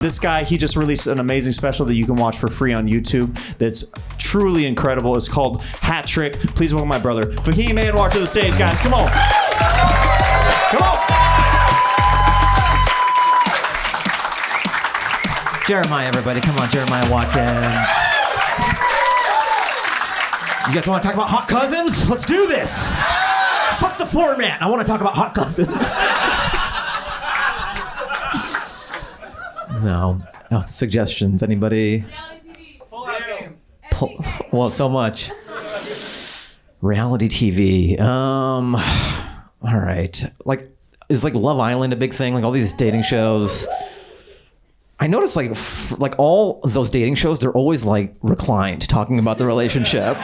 This guy, he just released an amazing special that you can watch for free on YouTube that's truly incredible. It's called Hat Trick. Please welcome my brother, Fahim Anwar, to the stage, guys. Come on. Come on. Jeremiah, everybody. Come on, Jeremiah Watkins. You guys want to talk about hot cousins? Let's do this. Fuck the format. I want to talk about hot cousins. No. Oh, suggestions? Anybody? Well, so much. Reality TV. All right. Like, is like Love Island a big thing? Like all these dating shows. I noticed like all those dating shows, they're always like reclined, talking about the relationship.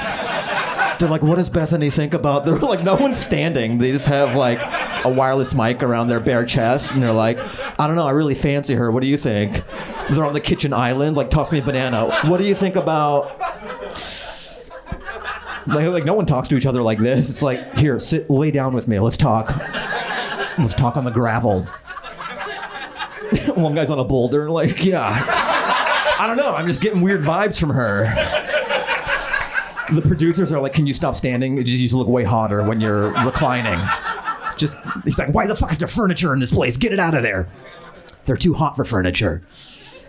They're like, what does Bethany think about? They're like, no one's standing. They just have like a wireless mic around their bare chest, and they're like, I don't know, I really fancy her. What do you think? They're on the kitchen island, like, toss me a banana. What do you think about? Like no one talks to each other like this. It's like, here, sit, lay down with me. Let's talk. Let's talk on the gravel. One guy's on a boulder, like, yeah. I don't know. I'm just getting weird vibes from her. The producers are like, can you stop standing? You just look way hotter when you're reclining. He's like, why the fuck is there furniture in this place? Get it out of there. They're too hot for furniture.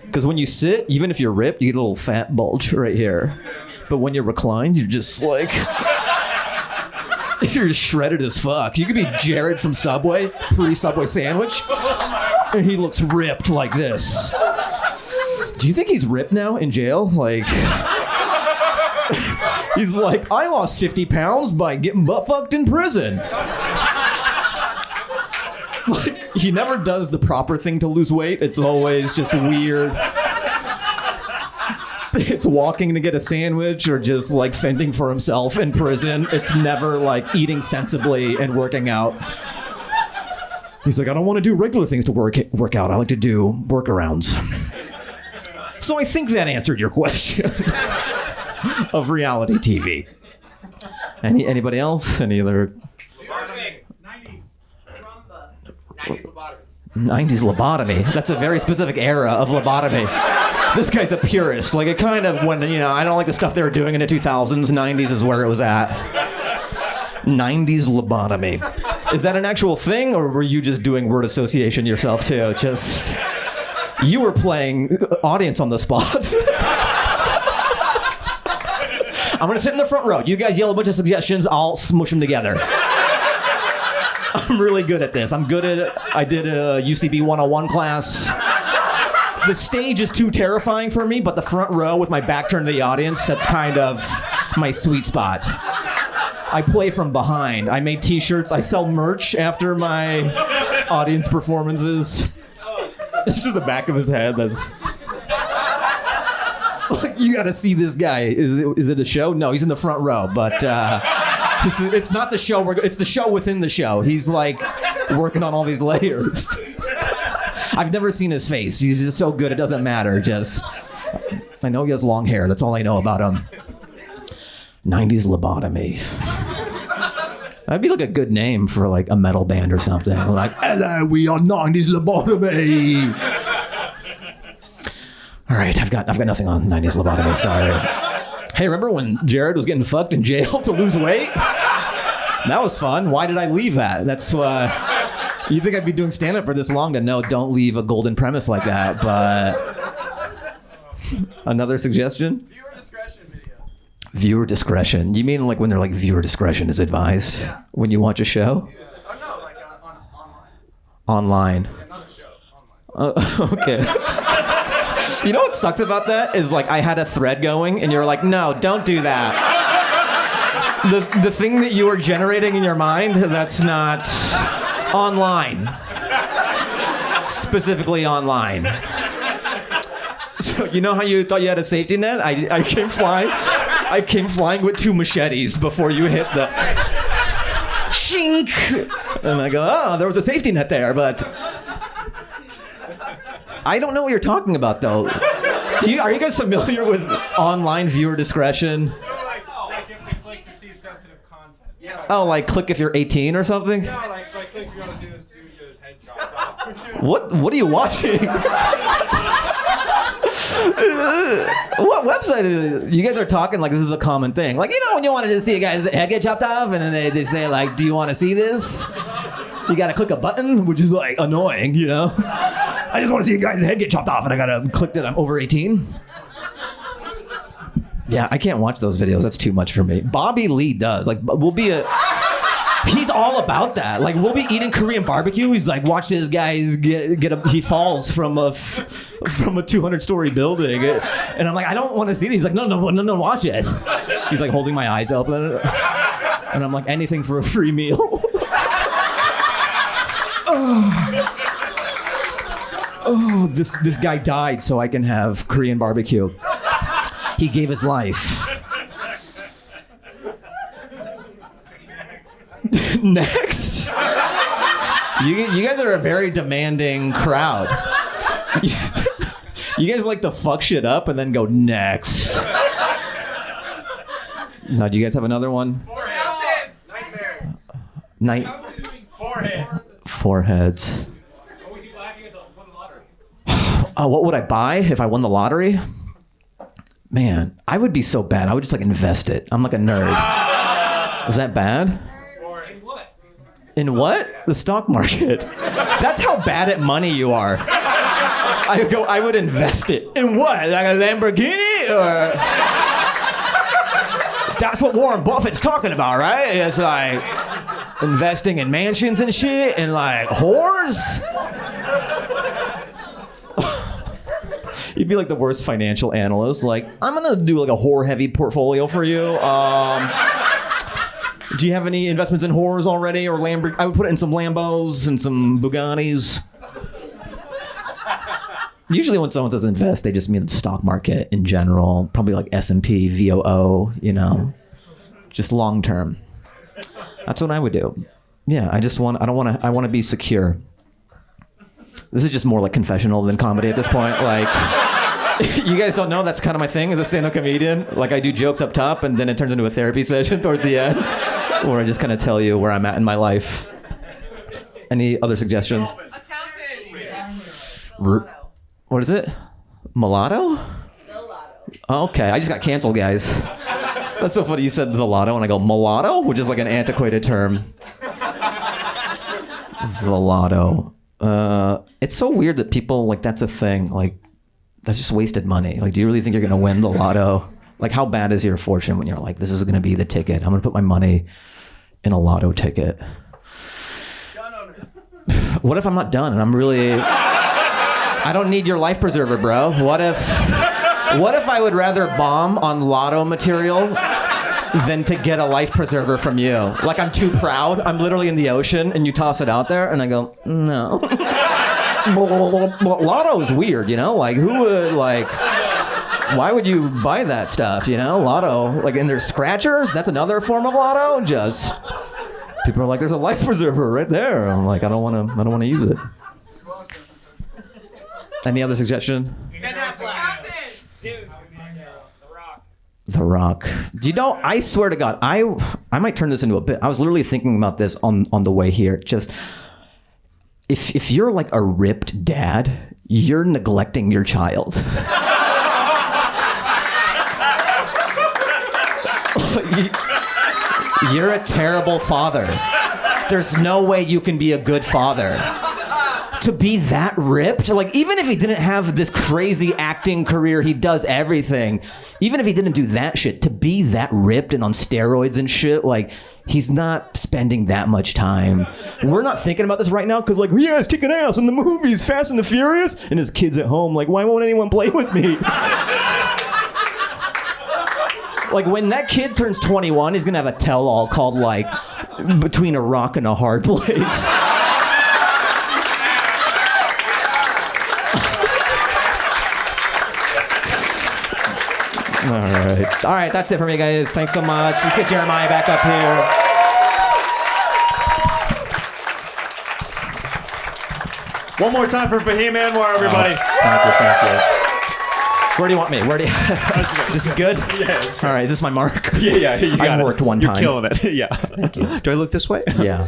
Because when you sit, even if you're ripped, you get a little fat bulge right here. But when you're reclined, you're just like, you're just shredded as fuck. You could be Jared from Subway, pre-Subway sandwich, and he looks ripped like this. Do you think he's ripped now in jail? Like... He's like, I lost 50 pounds by getting butt-fucked in prison. Like, he never does the proper thing to lose weight. It's always just weird. It's walking to get a sandwich or just like fending for himself in prison. It's never like eating sensibly and working out. He's like, I don't want to do regular things to work out. I like to do workarounds. So I think that answered your question. Of reality TV. Anybody else? Any other? 90s lobotomy. 90s lobotomy. That's a very specific era of lobotomy. This guy's a purist. Like it kind of when, you know, I don't like the stuff they were doing in the 2000s. 90s is where it was at. 90s lobotomy. Is that an actual thing, or were you just doing word association yourself too? Just you were playing audience on the spot. I'm going to sit in the front row. You guys yell a bunch of suggestions. I'll smush them together. I'm really good at this. I did a UCB 101 class. The stage is too terrifying for me, but the front row with my back turned to the audience, that's kind of my sweet spot. I play from behind. I made t-shirts. I sell merch after my audience performances. It's just the back of his head that's... You gotta see this guy. Is it a show? No, he's in the front row. But it's not the show. It's the show within the show. He's like working on all these layers. I've never seen his face. He's just so good. It doesn't matter. I know he has long hair. That's all I know about him. 90s lobotomy. That'd be like a good name for like a metal band or something. Like, hello, we are 90s lobotomy. All right, I've got nothing on 90s lobotomy, sorry. Hey, remember when Jared was getting fucked in jail to lose weight? That was fun. Why did I leave that? That's you think I'd be doing stand-up for this long to know don't leave a golden premise like that, but... Another suggestion? Viewer discretion video. Viewer discretion. You mean like when they're like viewer discretion is advised? Yeah. When you watch a show? Yeah. Oh, no, like online. Online. Yeah, not a show. Online. Okay. You know what sucks about that is like I had a thread going and you're like, no, don't do that. The thing that you are generating in your mind, that's not online. Specifically online. So you know how you thought you had a safety net? I came flying with 2 machetes before you hit the shink. And I go, oh, there was a safety net there, but I don't know what you're talking about, though. Are you guys familiar with online viewer discretion? Like if they click to see sensitive content. Yeah. Oh, like click if you're 18 or something? No, like click if you want to see this dude get his head chopped off. What are you watching? Sometimes you guys are talking like this is a common thing. Like, you know, when you wanted to see a guy's head get chopped off, and then they say like, "Do you want to see this?" You gotta click a button, which is like annoying, you know. I just want to see a guy's head get chopped off, and I gotta click that I'm over 18. Yeah, I can't watch those videos. That's too much for me. Bobby Lee does. Like, he's all about that. Like, we'll be eating Korean barbecue. He's like, watch this guy he falls from a 200-story building. And I'm like, I don't want to see these. He's like, no, watch it. He's like holding my eyes open. And I'm like, anything for a free meal. Oh, this guy died so I can have Korean barbecue. He gave his life. Next. You guys are a very demanding crowd. You guys like to fuck shit up and then go next. Now, do you guys have another one? Foreheads. Nightmares. Foreheads. What would you buy if you won the lottery? What would I buy if I won the lottery? Man, I would be so bad. I would just like invest it. I'm like a nerd. Is that bad? In what? In what? The stock market. That's how bad at money you are. I would invest it. In what? Like a Lamborghini? Or... That's what Warren Buffett's talking about, right? It's like investing in mansions and shit and like whores. You'd be like the worst financial analyst. Like, I'm gonna do like a whore-heavy portfolio for you. Do you have any investments in whores already, or Lamborghini? I would put it in some Lambos and some Bugattis. Usually, when someone says invest, they just mean the stock market in general. Probably like S&P, VOO. You know, just long term. That's what I would do. Yeah, I want to be secure. This is just more like confessional than comedy at this point. Like, you guys don't know that's kind of my thing as a stand-up comedian. Like, I do jokes up top, and then it turns into a therapy session towards the end, where I just kind of tell you where I'm at in my life. Any other suggestions? What is it? Mulatto? Okay, I just got canceled, guys. That's so funny. You said the lotto, and I go mulatto, which is like an antiquated term. The lotto. It's so weird that people like that's a thing. Like, that's just wasted money. Like, do you really think you're gonna win the lotto? Like, how bad is your fortune when you're like, this is gonna be the ticket? I'm gonna put my money in a lotto ticket. What if I'm not done and I'm really? I don't need your life preserver, bro. What if I would rather bomb on lotto material than to get a life preserver from you? Like, I'm too proud. I'm literally in the ocean and you toss it out there and I go, no. Lotto is weird, you know? Like, who would, like, why would you buy that stuff, you know? Lotto, like, and there's scratchers? That's another form of lotto? Just, people are like, there's a life preserver right there. I'm like, I don't want to use it. Any other suggestion? The Rock. You know, I swear to God, I might turn this into a bit. I was literally thinking about this on the way here. Just, if you're like a ripped dad, you're neglecting your child. You're a terrible father. There's no way you can be a good father. To be that ripped, like, even if he didn't have this crazy acting career, he does everything. Even if he didn't do that shit, to be that ripped and on steroids and shit, like, he's not spending that much time. We're not thinking about this right now because, like, yeah, he's kicking ass in the movies, Fast and the Furious, and his kids at home, like, why won't anyone play with me? Like, when that kid turns 21, he's gonna have a tell-all called, like, Between a Rock and a Hard Place. All right, that's it for me, guys. Thanks so much. Let's get Jeremiah back up here. One more time for Fahim Anwar, everybody. Thank you. Where do you want me? Where do you... This is good? Yeah. It's All right, is this my mark? Yeah. I've worked one time. You're killing it. Yeah. Thank you. Do I look this way? Yeah.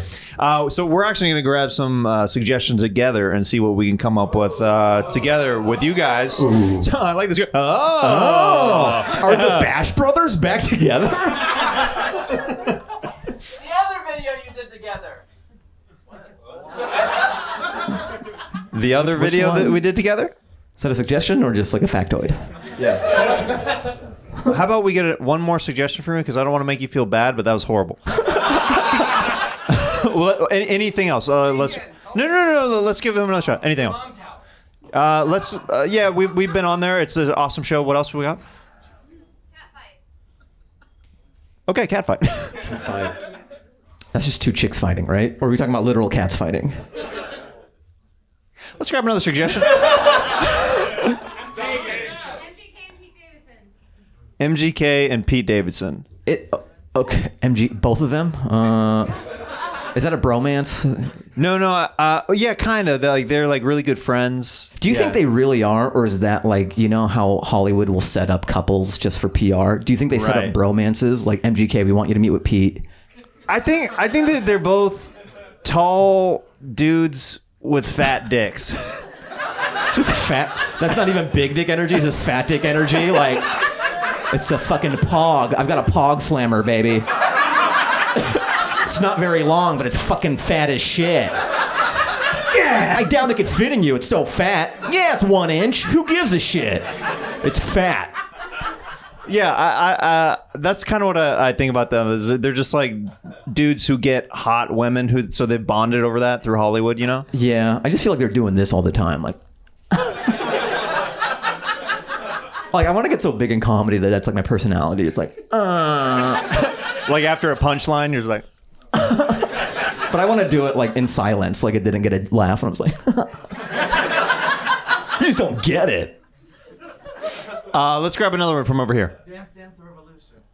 So we're actually going to grab some suggestions together and see what we can come up with together with you guys. So I like this. Are the Bash Brothers back together? The other video you did together. The other video that we did together? Is that a suggestion or just like a factoid? Yeah. How about we get one more suggestion from you? Because I don't want to make you feel bad, but that was horrible. Well, anything else? Let's. No. Let's give him another shot. Anything else? Mom's house. Yeah, we've been on there. It's an awesome show. What else we got? Okay, cat fight. That's just two chicks fighting, right? Or are we talking about literal cats fighting? Let's grab another suggestion. MGK and Pete Davidson. Okay, both of them? Is that a bromance? No. Yeah, kind of. They're like really good friends. Do you think they really are, or is that like, you know how Hollywood will set up couples just for PR? Do you think they set up bromances like MGK? We want you to meet with Pete. I think that they're both tall dudes with fat dicks. Just fat. That's not even big dick energy. It's just fat dick energy. Like, it's a fucking pog. I've got a pog slammer, baby. It's not very long, but it's fucking fat as shit. Yeah, I doubt it could fit in you. It's so fat. Yeah, it's 1 inch. Who gives a shit? It's fat. Yeah, I that's kind of what I think about them. Is they're just like dudes who get hot women so they bonded over that through Hollywood, you know? Yeah, I just feel like they're doing this all the time. Like I want to get so big in comedy that's like my personality. It's like, like after a punchline, you're just like. But I want to do it like in silence, like it didn't get a laugh, and I was like, you just don't get it. Let's grab another one from over here.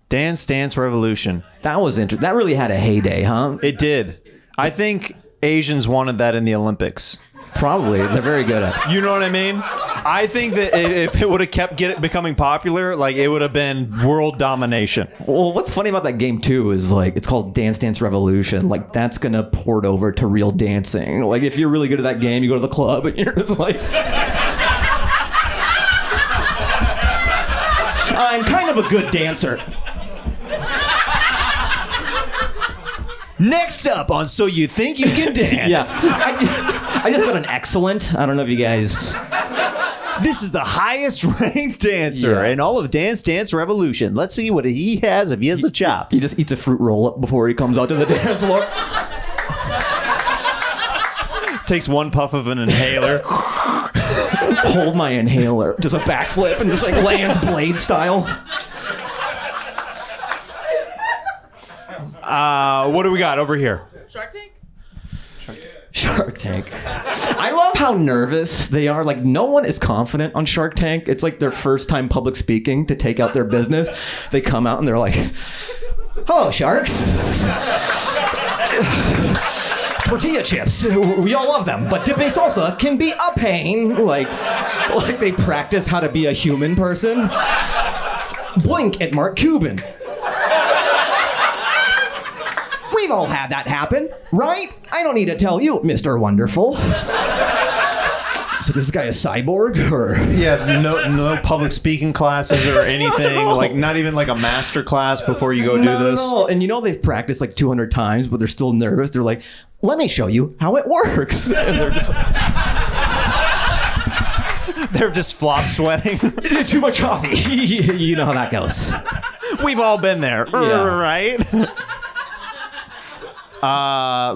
Dance Dance Revolution. That was interesting. That really had a heyday, huh? It did. I think Asians wanted that in the Olympics. Probably. They're very good at it. You know what I mean? I think that if it would have kept becoming popular, like it would have been world domination. Well, what's funny about that game too is like it's called Dance Dance Revolution. Like that's gonna port over to real dancing. Like if you're really good at that game, you go to the club and you're just like, I'm kind of a good dancer. Next up on So You Think You Can Dance. Yeah. I just got an excellent. I don't know if you guys... This is the highest ranked dancer in all of Dance Dance Revolution. Let's see what he has if he has the chops. He just eats a fruit roll-up before he comes out to the dance floor. Takes one puff of an inhaler. Hold my inhaler. Does a backflip and just like lands Blade style. What do we got over here? Shark Tank? Shark Tank. I love how nervous they are. Like, no one is confident on Shark Tank. It's like their first time public speaking to take out their business. They come out and they're like, hello, sharks. Tortilla chips. We all love them, but dipping salsa can be a pain. Like they practice how to be a human person. Blink at Mark Cuban. We've all had that happen, right? I don't need to tell you, Mr. Wonderful. So this guy a cyborg, or? Yeah, no public speaking classes or anything. No. Like not even like a master class before you go do this. No, and you know they've practiced like 200 times, but they're still nervous. They're like, "Let me show you how it works." And they're just like, they're just flop sweating. Too much coffee. You know how that goes. We've all been there, yeah. Right?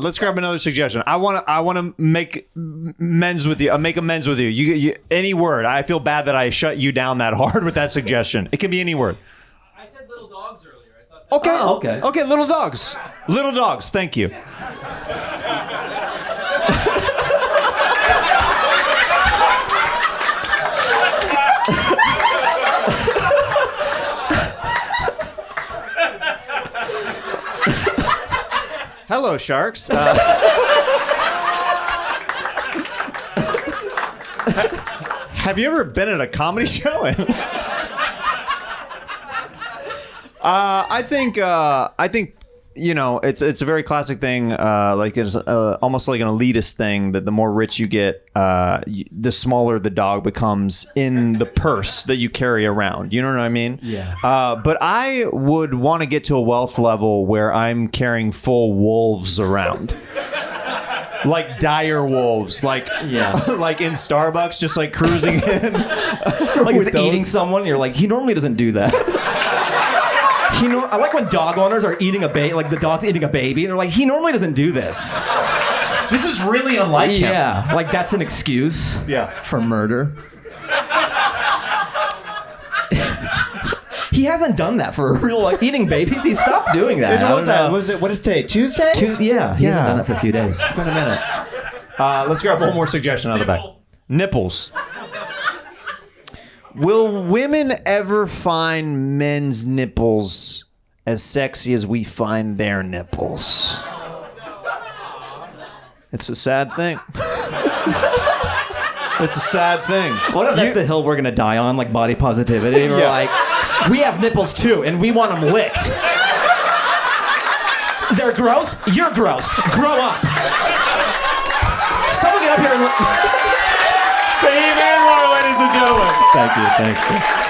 Let's grab another suggestion. I want to make amends with you. Make amends with you. You any word. I feel bad that I shut you down that hard with that suggestion. It can be any word. I said little dogs earlier. I thought okay. Oh, okay. Okay. Little dogs. Little dogs. Thank you. Hello, sharks. Have you ever been at a comedy show? I think you know, it's a very classic thing. Like it's almost like an elitist thing that the more rich you get, the smaller the dog becomes in the purse that you carry around. You know what I mean? Yeah. But I would want to get to a wealth level where I'm carrying full wolves around. Like dire wolves, like like in Starbucks, just like cruising in. Like it's eating someone. You're like, he normally doesn't do that. I like when dog owners are eating a baby, like the dog's eating a baby, and they're like, he normally doesn't do this. This is really unlike him. Yeah, like that's an excuse. For murder. He hasn't done that for real, like eating babies. He stopped doing that. What was that? What is today? Tuesday? He hasn't done that for a few days. It's been a minute. Let's grab one more suggestion out of the back. Nipples. Will women ever find men's nipples as sexy as we find their nipples? It's a sad thing. It's a sad thing. What if that's the hill we're gonna die on, like body positivity? We're like, we have nipples too, and we want them licked. They're gross? You're gross. Grow up. Someone get up here and... Fahim Anwar, ladies and gentlemen. Thank you.